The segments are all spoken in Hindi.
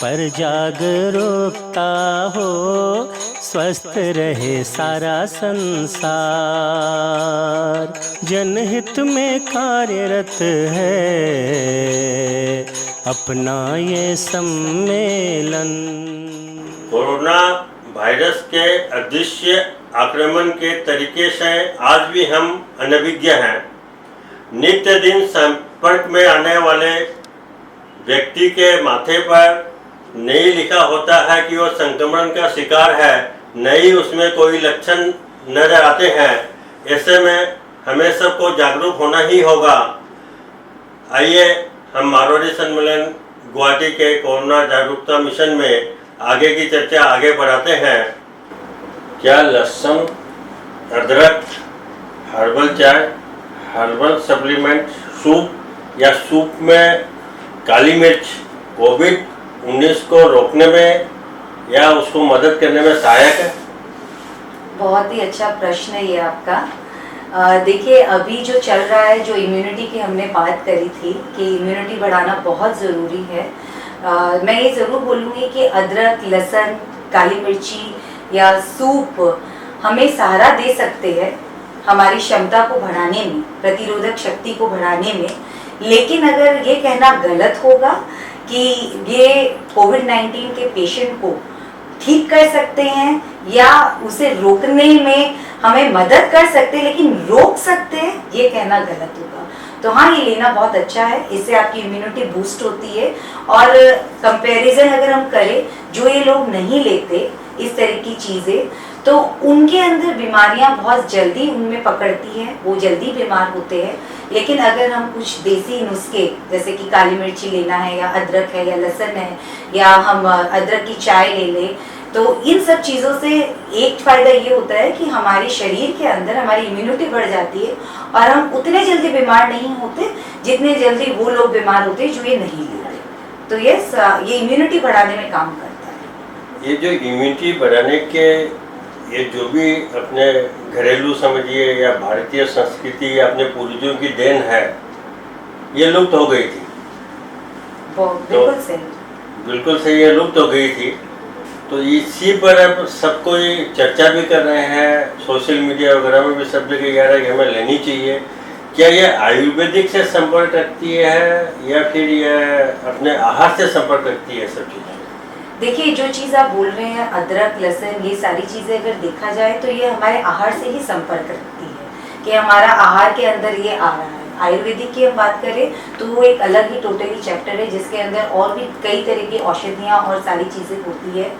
पर जागरूकता हो, स्वस्थ रहे सारा संसार। जनहित में कार्यरत है अपना ये सम्मेलन। कोरोना वायरस के अदृश्य आक्रमण के तरीके से आज भी हम अनभिज्ञ हैं। नित्य दिन संपर्क में आने वाले व्यक्ति के माथे पर नहीं लिखा होता है कि वो संक्रमण का शिकार है, नहीं उसमें कोई लक्षण नजर आते हैं। ऐसे में हमें सबको जागरूक होना ही होगा। आइए हम मारवाड़ी सम्मेलन गुवाहाटी के कोरोना जागरूकता मिशन में आगे की चर्चा आगे बढ़ाते हैं। क्या लहसुन, अदरक, हर्बल चाय, हर्बल सप्लीमेंट, सूप या सूप में काली मिर्च कोविड-19 को रोकने में या उसको मदद करने में सहायक है? बहुत ही अच्छा प्रश्न है ये आपका। देखिए, अभी जो चल रहा है, जो इम्यूनिटी की हमने बात करी थी कि इम्यूनिटी बढ़ाना बहुत ज़रूरी है। मैं ये ज़रूर बोलूँगी कि अदरक, लहसुन, काली मिर्ची या सूप हमें सहारा दे सकते हैं हमारी क्षमता को बढ़ाने में, प्रतिरोधक शक्ति को बढ़ाने में। लेकिन अगर ये कहना गलत होगा कि ये कोविड-19 के पेशेंट को ठीक कर सकते हैं या उसे रोकने में हमें मदद कर सकते हैं लेकिन रोक सकते हैं, ये कहना गलत होगा। तो हाँ, ये लेना बहुत अच्छा है, इससे आपकी इम्यूनिटी बूस्ट होती है। और कंपैरिजन अगर हम करें, जो ये लोग नहीं लेते इस तरह की चीज़ें, तो उनके अंदर बीमारियां बहुत जल्दी उनमें पकड़ती हैं, वो जल्दी बीमार होते हैं। लेकिन अगर हम कुछ देसी नुस्खे, जैसे कि काली मिर्ची लेना है या अदरक है या लहसुन है या हम अदरक की चाय ले लें, तो इन सब चीज़ों से एक फ़ायदा ये होता है कि हमारे शरीर के अंदर हमारी इम्यूनिटी बढ़ जाती है और हम उतने जल्दी बीमार नहीं होते जितने जल्दी वो लोग बीमार होते हैं जो ये नहीं लेते। तो ये इम्यूनिटी बढ़ाने में काम करता है। ये जो इम्यूनिटी बढ़ाने के ये जो भी अपने घरेलू समझिए या भारतीय संस्कृति या अपने पूर्वजों की देन है, ये लुप्त हो गई थी। बिल्कुल सही, बिल्कुल सही, ये लुप्त हो गई थी। तो इसी पर अब सब कोई चर्चा भी कर रहे हैं, सोशल मीडिया वगैरह में भी सब जगह कह रहा है कि हमें लेनी चाहिए। क्या ये आयुर्वेदिक से संपर्क रखती है या फिर ये अपने आहार से संपर्क रखती है सब चीज़ें? देखिए, जो चीज़ आप बोल रहे हैं, अदरक, लहसुन, ये सारी चीज़ें अगर देखा जाए तो ये हमारे आहार से ही संपर्क रखती है कि हमारा आहार के अंदर ये आ रहा है। आयुर्वेदिक की हम बात करें तो वो एक अलग ही टोटली चैप्टर है जिसके अंदर और भी कई तरह की औषधियाँ और सारी चीज़ें होती है।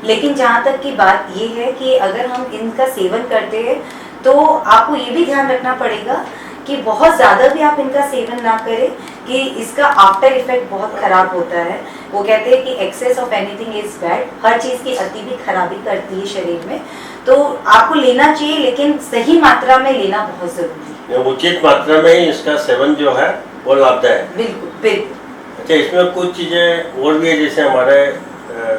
लेकिन जहाँ तक की बात ये है कि अगर हम इनका सेवन करते हैं तो आपको ये भी ध्यान रखना पड़ेगा कि बहुत ज़्यादा भी आप इनका सेवन ना करें कि इसका आफ्टर इफेक्ट बहुत ख़राब होता है। वो कहते हैं कि excess of anything is bad, हर चीज़ की अति भी खराबी करती है शरीर में। तो आपको लेना चाहिए लेकिन सही मात्रा में लेना बहुत ज़रूरी है। उचित मात्रा में ही इसका सेवन जो है वो लाभदायक है। बिल्कुल बिल्कुल। अच्छा, इसमें कुछ चीज़ें और भी है, जैसे हमारे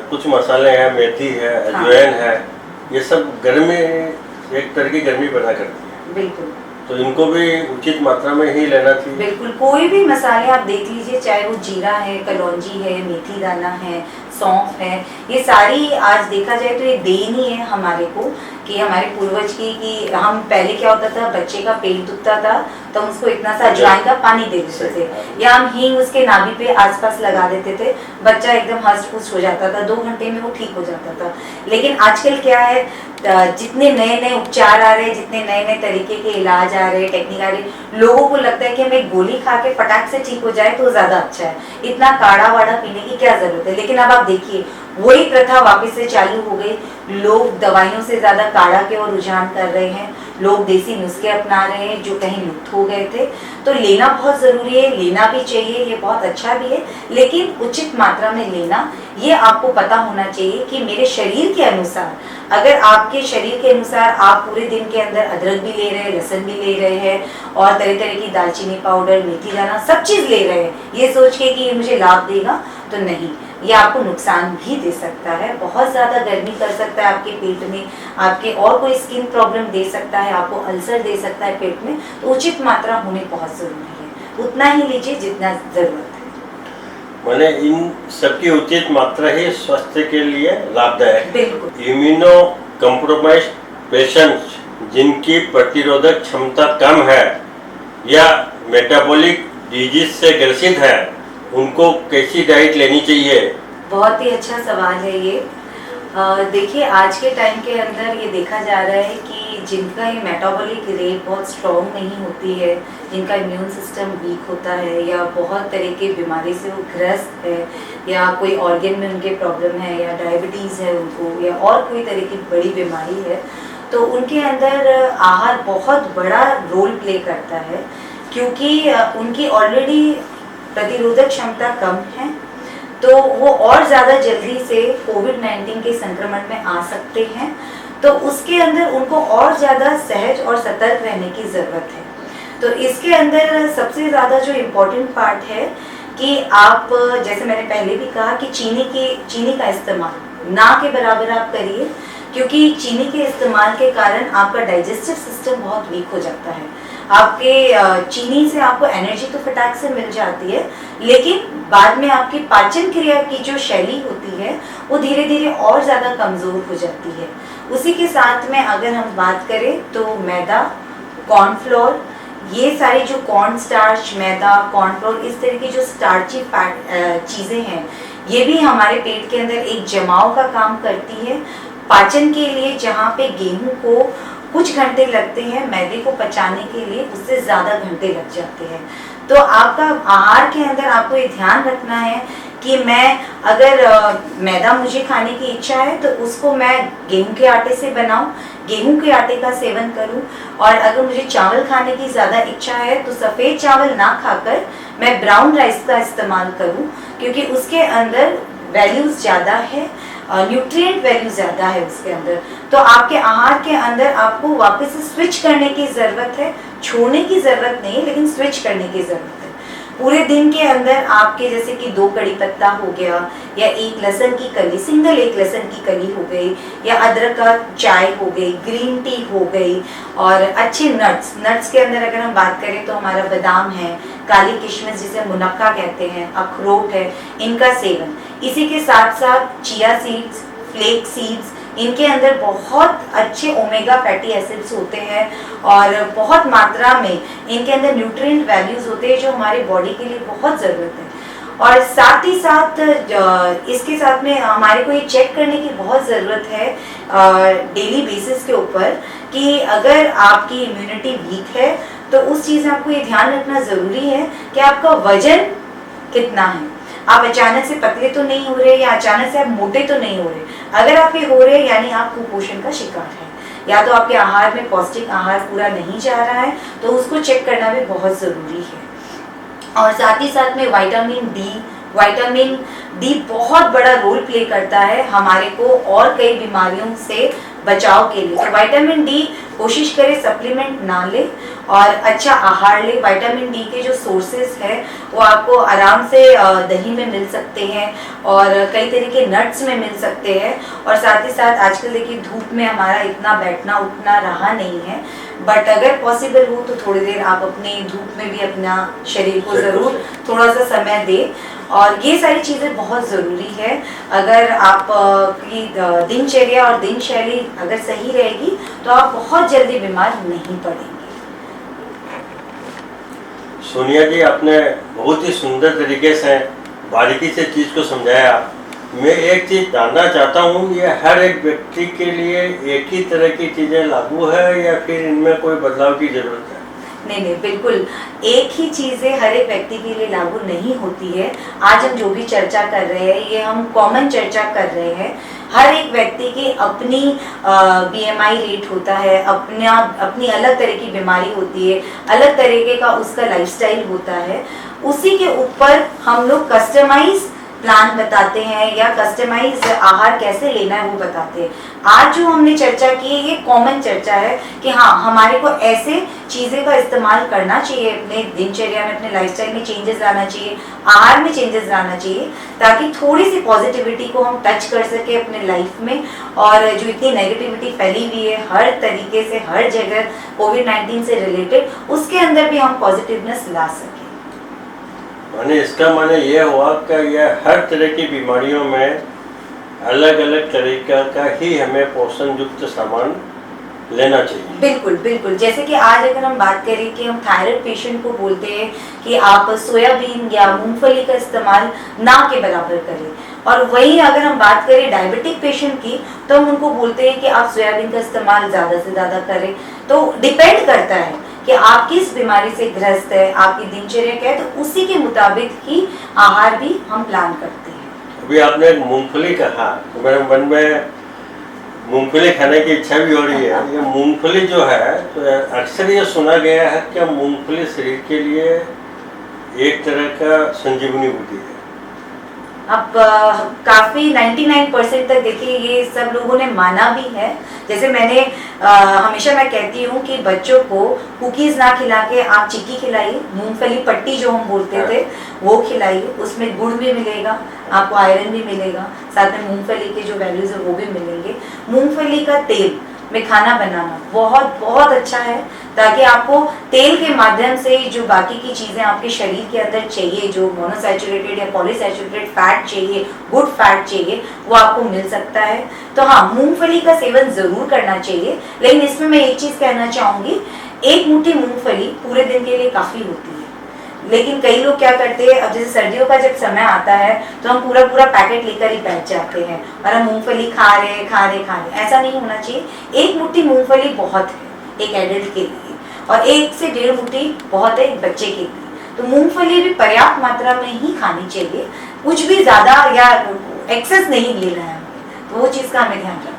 कुछ मसाले हैं, मेथी है, अजवाइन है, ये सब गर्मी, एक तरह की गर्मी पैदा करती है। बिल्कुल, तो इनको भी उचित मात्रा में ही लेना चाहिए। बिल्कुल। कोई भी मसाले आप देख लीजिए, चाहे वो जीरा है, कलौंजी है, मेथी दाना है, सौंफ है, ये सारी आज देखा जाए तो ये देन ही है हमारे को कि हमारे पूर्वज की, कि हम पहले क्या होता था, बच्चे का पेट दुखता था तो हम उसको इतना सा अजवाइन का पानी दे देते थे या हम हींग उसके नाभि पे आसपास लगा देते थे, बच्चा एकदम हष्ट पुष्ट हो जाता था, 2 घंटे में वो ठीक हो जाता था। लेकिन आजकल क्या है, जितने नए नए उपचार आ रहे हैं, जितने नए नए तरीके के इलाज आ रहे हैं, टेक्निक आ रही है, लोगों को लगता है कि हमें गोली खा के फटाक से ठीक हो जाए तो ज़्यादा अच्छा है, इतना काढ़ा वाढ़ा पीने की क्या ज़रूरत है। लेकिन अब आप देखिए, वही प्रथा वापस से चालू हो गई। लोग दवाइयों से ज़्यादा काढ़ा के और रुझान कर रहे हैं, लोग देसी नुस्खे अपना रहे हैं जो कहीं लुप्त हो गए थे। तो लेना बहुत ज़रूरी है, लेना भी चाहिए, ये बहुत अच्छा भी है, लेकिन उचित मात्रा में लेना। ये आपको पता होना चाहिए कि मेरे शरीर के अनुसार, अगर आपके शरीर के अनुसार आप पूरे दिन के अंदर अदरक भी ले रहे हैं, लहसुन भी ले रहे हैं और तरह तरह की दालचीनी पाउडर, मेथी दाना, सब चीज़ ले रहे हैं, ये सोच के कि ये मुझे लाभ देगा, तो नहीं, ये आपको नुकसान भी दे सकता है। बहुत ज़्यादा गर्मी कर सकता है आपके पेट में, आपके और कोई स्किन प्रॉब्लम दे सकता है, आपको अल्सर दे सकता है पेट में। तो उचित मात्रा होनी बहुत ज़रूरी है, उतना ही लीजिए जितना ज़रूरत है। मैंने इन सबकी उचित मात्रा ही स्वास्थ्य के लिए लाभदायक। बिल्कुल। इम्यूनो कम्प्रोमाइज पेशेंट्स जिनकी प्रतिरोधक क्षमता कम है या मेटाबॉलिक डिजीज से ग्रसित है, उनको कैसी डाइट लेनी चाहिए? बहुत ही अच्छा सवाल है ये। देखिए, आज के टाइम के अंदर ये देखा जा रहा है कि जिनका ये मेटाबॉलिक रेट बहुत स्ट्रॉन्ग नहीं होती है, जिनका इम्यून सिस्टम वीक होता है या बहुत तरह की बीमारी से वो ग्रस्त है, या कोई ऑर्गन में उनके प्रॉब्लम है, या डायबिटीज़ है उनको, या और कोई तरह की बड़ी बीमारी है, तो उनके अंदर आहार बहुत बड़ा रोल प्ले करता है, क्योंकि उनकी ऑलरेडी प्रतिरोधक क्षमता कम है, तो वो और ज़्यादा जल्दी से कोविड-19 के संक्रमण में आ सकते हैं। तो उसके अंदर उनको और ज़्यादा सहज और सतर्क रहने की ज़रूरत है। तो इसके अंदर सबसे ज़्यादा जो इम्पोर्टेंट पार्ट है कि आप, जैसे मैंने पहले भी कहा, कि चीनी का इस्तेमाल ना के बराबर आप करिए, क्योंकि चीनी के इस्तेमाल के कारण आपका डाइजेस्टिव सिस्टम बहुत वीक हो जाता है। आपके चीनी से आपको एनर्जी तो फटाक से मिल जाती है, लेकिन बाद में आपकी पाचन क्रिया की जो शैली होती है वो धीरे धीरे और ज़्यादा कमज़ोर हो जाती है। उसी के साथ में अगर हम बात करें तो मैदा, कॉर्नफ्लोर, ये सारी जो कॉर्न स्टार्च, मैदा, कॉर्नफ्लोर, इस तरह की जो स्टार्ची चीज़ें हैं, ये भी हमारे पेट के अंदर एक जमाव का काम करती है। पाचन के लिए जहाँ पे गेहूं को कुछ घंटे लगते हैं, मैदे को पचाने के लिए उससे ज़्यादा घंटे लग जाते हैं। तो आपका आहार के अंदर आपको ये ध्यान रखना है कि मैं अगर मैदा मुझे खाने की इच्छा है तो उसको मैं गेहूं के आटे से बनाऊं, गेहूं के आटे का सेवन करूं, और अगर मुझे चावल खाने की ज़्यादा इच्छा है तो सफ़ेद चावल ना खाकर मैं ब्राउन राइस का इस्तेमाल करूं, क्योंकि उसके अंदर वैल्यूज़ ज़्यादा है, न्यूट्रिएंट वैल्यू ज़्यादा है उसके अंदर। तो आपके आहार के अंदर आपको वापस से स्विच करने की ज़रूरत है, छोड़ने की ज़रूरत नहीं है, लेकिन स्विच करने की ज़रूरत है। पूरे दिन के अंदर आपके, जैसे कि 2 कड़ी पत्ता हो गया, या 1 लहसुन की कली, सिंगल 1 लहसुन की कली हो गई, या अदरक का चाय हो गई, ग्रीन टी हो गई, और अच्छे नट्स के अंदर अगर हम बात करें तो हमारा बादाम है, काली किशमिश जिसे मुनक्का कहते हैं, अखरोट है, इनका सेवन। इसी के साथ साथ चिया सीड्स, फ्लेक सीड्स, इनके अंदर बहुत अच्छे ओमेगा फैटी एसिड्स होते हैं और बहुत मात्रा में इनके अंदर न्यूट्रिएंट वैल्यूज होते हैं जो हमारे बॉडी के लिए बहुत ज़रूरत है। और साथ ही साथ इसके साथ में हमारे को ये चेक करने की बहुत ज़रूरत है डेली बेसिस के ऊपर कि अगर आपकी इम्यूनिटी वीक है तो उस चीज़ में आपको ये ध्यान रखना ज़रूरी है कि आपका वजन कितना है। आप अचानक से पतले तो नहीं हो रहे, या अचानक से आप मोटे तो नहीं हो रहे। अगर आप ये हो रहे यानी आप कुपोषण का शिकार है, या तो आपके आहार में पौष्टिक आहार पूरा नहीं जा रहा है, तो उसको चेक करना भी बहुत ज़रूरी है। और साथ ही साथ में विटामिन डी बहुत बड़ा रोल प्ले करता है हमारे को और कई बीमारियों से बचाव के लिए। तो विटामिन डी कोशिश करें सप्लीमेंट ना ले और अच्छा आहार ले। विटामिन डी के जो सोर्सेज है वो आपको आराम से दही में मिल सकते हैं और कई तरह के नट्स में मिल सकते हैं। और साथ ही साथ आजकल देखिए धूप में हमारा इतना बैठना उठना रहा नहीं है, बट अगर पॉसिबल हो तो थोड़ी देर आप अपने धूप में भी अपना शरीर को ज़रूर थोड़ा सा समय दें। और ये सारी चीज़ें बहुत ज़रूरी है। अगर आप की दिनचर्या और दिनशैली अगर सही रहेगी तो आप बहुत जल्दी बीमार नहीं पड़ेंगे। सोनिया जी, आपने बहुत ही सुंदर तरीके से बारीकी से चीज़ को समझाया। मैं एक चीज़ जानना चाहता हूँ, ये हर एक व्यक्ति के लिए एक ही तरह की चीज़ें लागू है या फिर इनमें कोई बदलाव की ज़रूरत है? नहीं, बिल्कुल एक ही चीज़ें हर एक व्यक्ति के लिए लागू नहीं होती है। आज हम जो भी चर्चा कर रहे हैं ये हम कॉमन चर्चा कर रहे हैं। हर एक व्यक्ति की अपनी BMI रेट होता है, अपनी अलग तरह की बीमारी होती है, अलग तरीके का उसका लाइफस्टाइल होता है। उसी के ऊपर हम लोग कस्टमाइज प्लान बताते हैं या कस्टमाइज आहार कैसे लेना है वो बताते हैं। आज जो हमने चर्चा की है ये कॉमन चर्चा है कि हाँ, हमारे को ऐसे चीज़ें का इस्तेमाल करना चाहिए, अपने दिनचर्या में अपने लाइफस्टाइल में चेंजेस लाना चाहिए, आहार में चेंजेस लाना चाहिए, ताकि थोड़ी सी पॉजिटिविटी को हम टच कर सके अपने लाइफ में। और जो इतनी नेगेटिविटी फैली हुई है हर तरीके से हर जगह कोविड-19 से रिलेटेड, उसके अंदर भी हम पॉजिटिवनेस ला सकें। माने इसका माने ये हुआ कि यह हर तरह की बीमारियों में अलग अलग तरीका का ही हमें पोषण युक्त सामान लेना चाहिए। बिल्कुल बिल्कुल, जैसे कि आज अगर हम बात करें कि हम थायराइड पेशेंट को बोलते हैं कि आप सोयाबीन या मूंगफली का इस्तेमाल ना के बराबर करें, और वहीं अगर हम बात करें डायबिटिक पेशेंट की तो हम उनको बोलते हैं कि आप सोयाबीन का इस्तेमाल ज़्यादा से ज़्यादा करें। तो डिपेंड करता है कि आप किस बीमारी से ग्रस्त है, आपकी दिनचर्या क्या है, तो उसी के मुताबिक ही आहार भी हम प्लान करते हैं। अभी आपने मूंगफली कहा तो मेरे मन में मूंगफली खाने की इच्छा भी हो रही है। ये मूंगफली जो है तो अक्सर ये सुना गया है कि मूंगफली शरीर के लिए एक तरह का संजीवनी बूटी है। अब काफ़ी 99% तक देखिए ये सब लोगों ने माना भी है। जैसे मैंने हमेशा मैं कहती हूँ कि बच्चों को कुकीज़ ना खिला के आप चिक्की खिलाइए, मूंगफली पट्टी जो हम बोलते थे वो खिलाइए, उसमें गुड़ भी मिलेगा, आपको आयरन भी मिलेगा, साथ में मूंगफली के जो वैल्यूज़ है वो भी मिलेंगे। मूंगफली का तेल में खाना बनाना बहुत बहुत अच्छा है, ताकि आपको तेल के माध्यम से जो बाकी की चीज़ें आपके शरीर के अंदर चाहिए, जो मोनोसैचुरेटेड या पॉलीसैचुरेटेड फैट चाहिए, गुड फैट चाहिए, वो आपको मिल सकता है। तो हाँ, मूंगफली का सेवन ज़रूर करना चाहिए, लेकिन इसमें मैं एक चीज़ कहना चाहूँगी, एक मुट्ठी मूंगफली पूरे दिन के लिए काफ़ी होती है। लेकिन कई लोग क्या करते हैं, अब जैसे सर्दियों का जब समय आता है तो हम पूरा पूरा पैकेट लेकर ही बैठ जाते हैं और हम मूंगफली खा रहे, ऐसा नहीं होना चाहिए। एक मुट्ठी मूंगफली बहुत है एक एडल्ट के लिए, और 1 से 1.5 मुट्ठी बहुत है एक बच्चे के लिए। तो मूंगफली भी पर्याप्त मात्रा में ही खानी चाहिए, कुछ भी ज़्यादा या एक्सेस नहीं लेना है, तो वो चीज़ का हमें ध्यान रखना है।